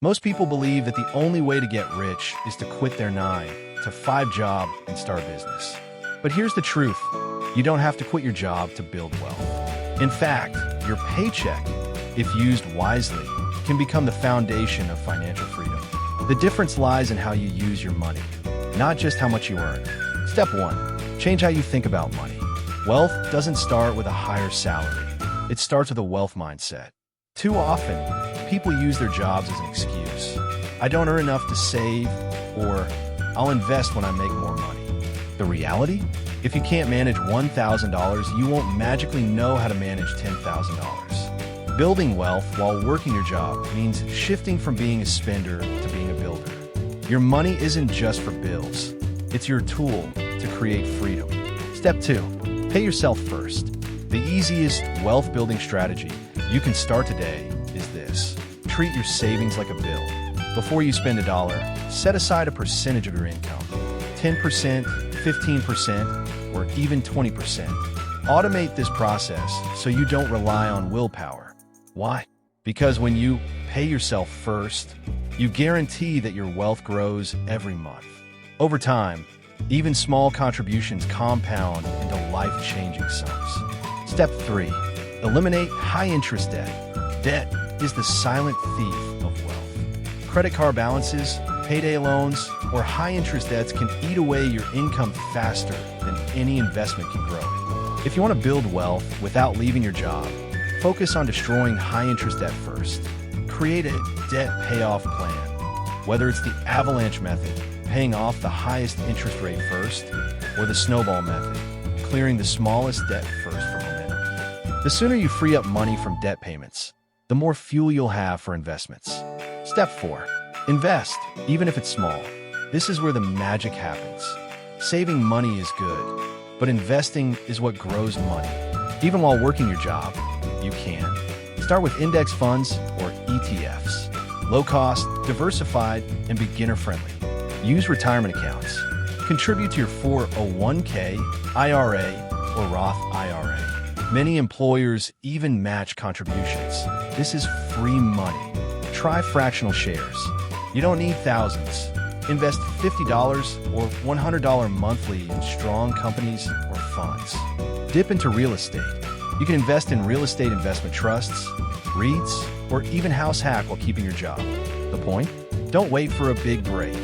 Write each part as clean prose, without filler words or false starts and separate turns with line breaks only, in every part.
Most people believe that the only way to get rich is to quit their 9 to 5 job and start a business. But here's the truth. You don't have to quit your job to build wealth. In fact, your paycheck, if used wisely, can become the foundation of financial freedom. The difference lies in how you use your money, not just how much you earn. Step 1. Change how you think about money. Wealth doesn't start with a higher salary. It starts with a wealth mindset. Too often, people use their jobs as an excuse. I don't earn enough to save, or I'll invest when I make more money. The reality? If you can't manage $1,000, you won't magically know how to manage $10,000. Building wealth while working your job means shifting from being a spender to being a builder. Your money isn't just for bills. It's your tool to create freedom. Step 2. Pay yourself first. The easiest wealth-building strategy you can start today is this. Treat your savings like a bill. Before you spend $1, set aside a percentage of your income. 10%, 15%, or even 20%. Automate this process so you don't rely on willpower. Why? Because when you pay yourself first, you guarantee that your wealth grows every month. Over time, even small contributions compound into life-changing sums. Step 3. Eliminate high-interest debt. Debt is the silent thief of wealth. Credit card balances, payday loans, or high-interest debts can eat away your income faster than any investment can grow it. If you want to build wealth without leaving your job, focus on destroying high-interest debt first. Create a debt payoff plan. Whether it's the avalanche method, paying off the highest interest rate first, or the snowball method, clearing the smallest debt first for momentum. The sooner you free up money from debt payments, the more fuel you'll have for investments. Step 4. Invest, even if it's small. This is where the magic happens. Saving money is good, but investing is what grows money. Even while working your job, you can. Start with index funds or ETFs. Low cost, diversified, and beginner-friendly. Use retirement accounts. Contribute to your 401k, IRA, or Roth IRA. Many employers even match contributions. This is free money. Try fractional shares. You don't need thousands. Invest $50 or $100 monthly in strong companies or funds. Dip into real estate. You can invest in real estate investment trusts, REITs, or even house hack while keeping your job. The point? Don't wait for a big break.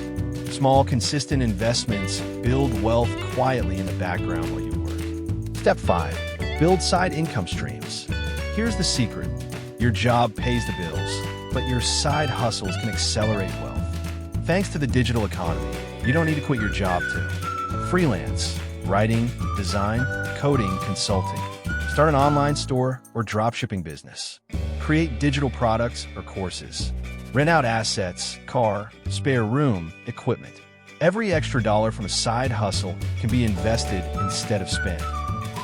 Small, consistent investments build wealth quietly in the background while you work. Step 5. Build side income streams. Here's the secret. Your job pays the bills, but your side hustles can accelerate wealth. Thanks to the digital economy, you don't need to quit your job to freelance, writing, design, coding, consulting. Start an online store or dropshipping business. Create digital products or courses. Rent out assets, car, spare room, equipment. Every extra dollar from a side hustle can be invested instead of spent,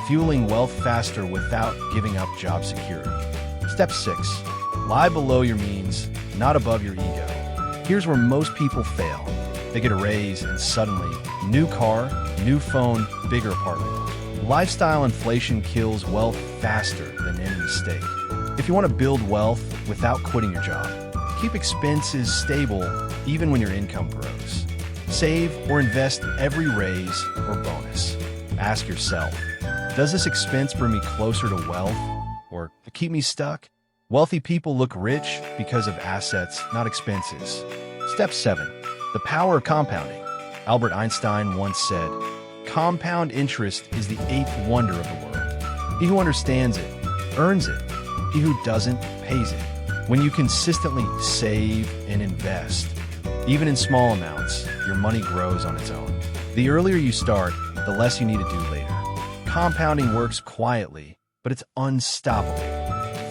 fueling wealth faster without giving up job security. Step 6. Lie below your means, not above your ego. Here's where most people fail. They get a raise and suddenly, new car, new phone, bigger apartment. Lifestyle inflation kills wealth faster than any mistake. If you want to build wealth without quitting your job, keep expenses stable even when your income grows. Save or invest every raise or bonus. Ask yourself, does this expense bring me closer to wealth or keep me stuck? Wealthy people look rich because of assets, not expenses. Step 7. The power of compounding. Albert Einstein once said, "Compound interest is the 8th wonder of the world. He who understands it, earns it. He who doesn't, pays it." When you consistently save and invest, even in small amounts, your money grows on its own. The earlier you start, the less you need to do later. Compounding works quietly, but it's unstoppable.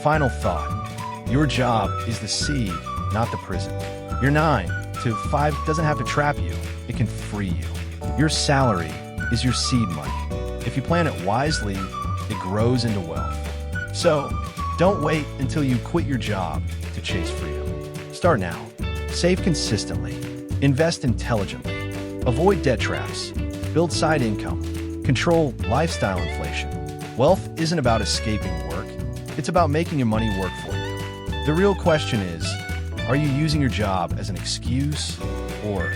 Final thought. Your job is the seed, not the prison. Your 9 to 5 doesn't have to trap you. It can free you. Your salary is your seed money. If you plan it wisely, it grows into wealth. So, don't wait until you quit your job to chase freedom. Start now. Save consistently. Invest intelligently. Avoid debt traps. Build side income. Control lifestyle inflation. Wealth isn't about escaping work. It's about making your money work for you. The real question is, Are you using your job as an excuse or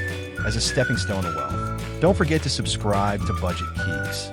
as a stepping stone to wealth? Don't forget to subscribe to Budget Keys.